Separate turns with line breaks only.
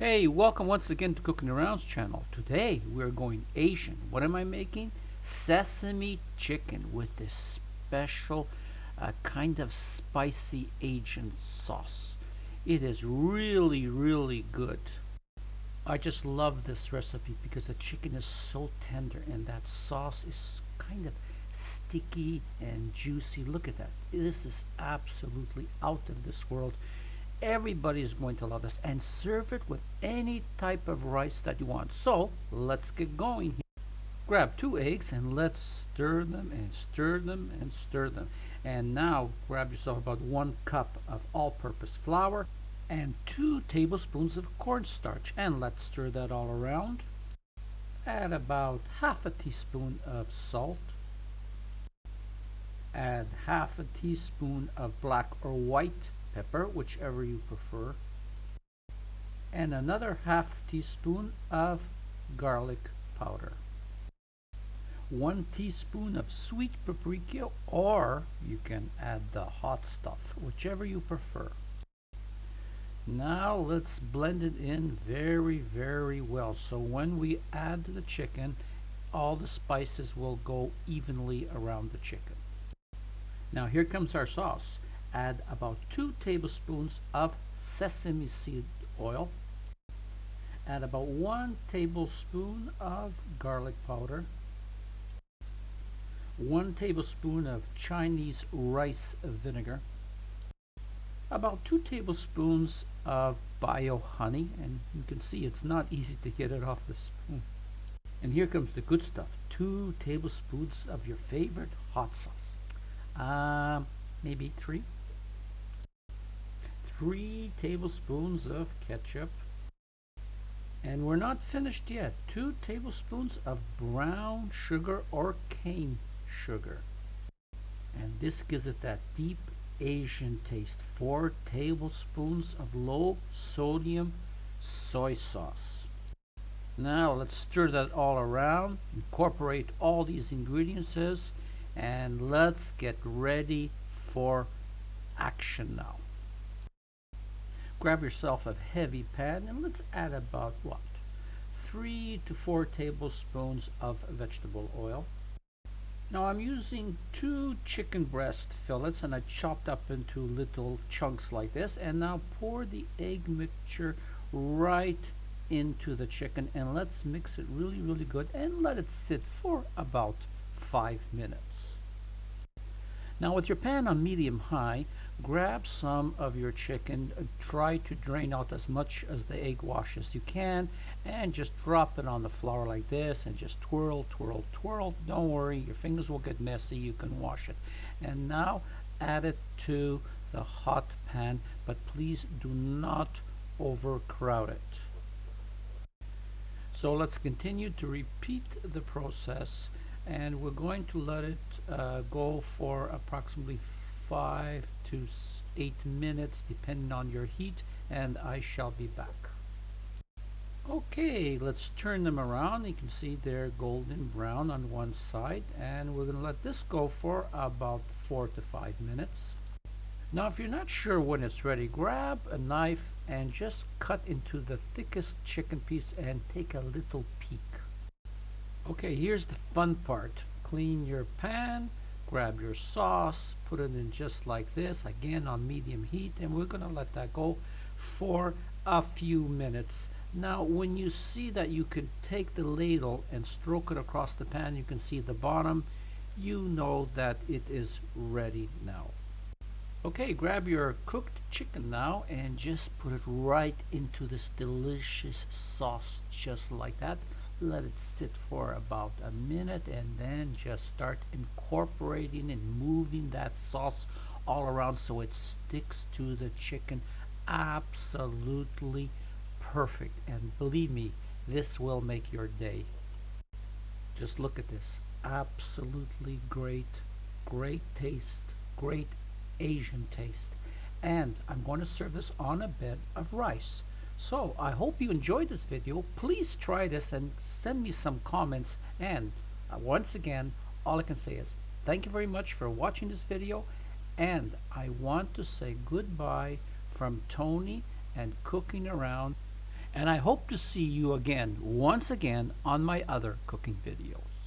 Hey, welcome once again to Cooking Around's channel. Today we're going Asian. What am I making? Sesame chicken with this special kind of spicy Asian sauce. It is really good. I just love this recipe because the chicken is so tender and that sauce is kind of sticky and juicy. Look at that. This is absolutely out of this world. Everybody is going to love this, and serve it with any type of rice that you want. So let's get going here. Grab 2 eggs and let's stir them and stir them and stir them. And now grab yourself about 1 cup of all-purpose flour and 2 tablespoons of cornstarch, and let's stir that all around. Add about half a teaspoon of salt. Add half a teaspoon of black or white pepper, whichever you prefer, and another half teaspoon of garlic powder. 1 teaspoon of sweet paprika, or you can add the hot stuff, whichever you prefer. Now let's blend it in very well, so when we add the chicken, all the spices will go evenly around the chicken. Now here comes our sauce. Add about 2 tablespoons of sesame seed oil. Add about 1 tablespoon of garlic powder. 1 tablespoon of Chinese rice vinegar. About 2 tablespoons of bio honey, and you can see it's not easy to get it off the spoon. And here comes the good stuff. 2 tablespoons of your favorite hot sauce. Maybe 3. 3 tablespoons of ketchup. And we're not finished yet. 2 tablespoons of brown sugar or cane sugar. And this gives it that deep Asian taste. 4 tablespoons of low sodium soy sauce. Now let's stir that all around, incorporate all these ingredients, and let's get ready for action now. Grab yourself a heavy pan and let's add about 3 to 4 tablespoons of vegetable oil. Now I'm using 2 chicken breast fillets and I chopped up into little chunks like this, and now pour the egg mixture right into the chicken and let's mix it really good and let it sit for about 5 minutes. Now with your pan on medium high, grab some of your chicken, try to drain out as much as the egg wash as you can, and just drop it on the flour like this and just twirl. Don't worry, your fingers will get messy, you can wash it. And now add it to the hot pan, but please do not overcrowd it. So let's continue to repeat the process, and we're going to let it go for approximately 5 to 8 minutes depending on your heat, and I shall be back. Okay, let's turn them around. You can see they're golden brown on one side, and we're going to let this go for about 4 to 5 minutes. Now if you're not sure when it's ready, grab a knife and just cut into the thickest chicken piece and take a little peek. Okay, here's the fun part. Clean your pan, grab your sauce, put it in just like this, again on medium heat, and we're going to let that go for a few minutes. Now when you see that you can take the ladle and stroke it across the pan, you can see the bottom, you know that it is ready now. Okay, grab your cooked chicken now and just put it right into this delicious sauce just like that. Let it sit for about a minute and then just start incorporating and moving that sauce all around so it sticks to the chicken. Absolutely perfect, and believe me, this will make your day. Just look at this. Absolutely great taste, great Asian taste. And I'm going to serve this on a bed of rice. So I hope you enjoyed this video. Please try this and send me some comments. And once again, all I can say is thank you very much for watching this video, and I want to say goodbye from Tony and Cooking Around. and I hope to see you again, once again, on my other cooking videos.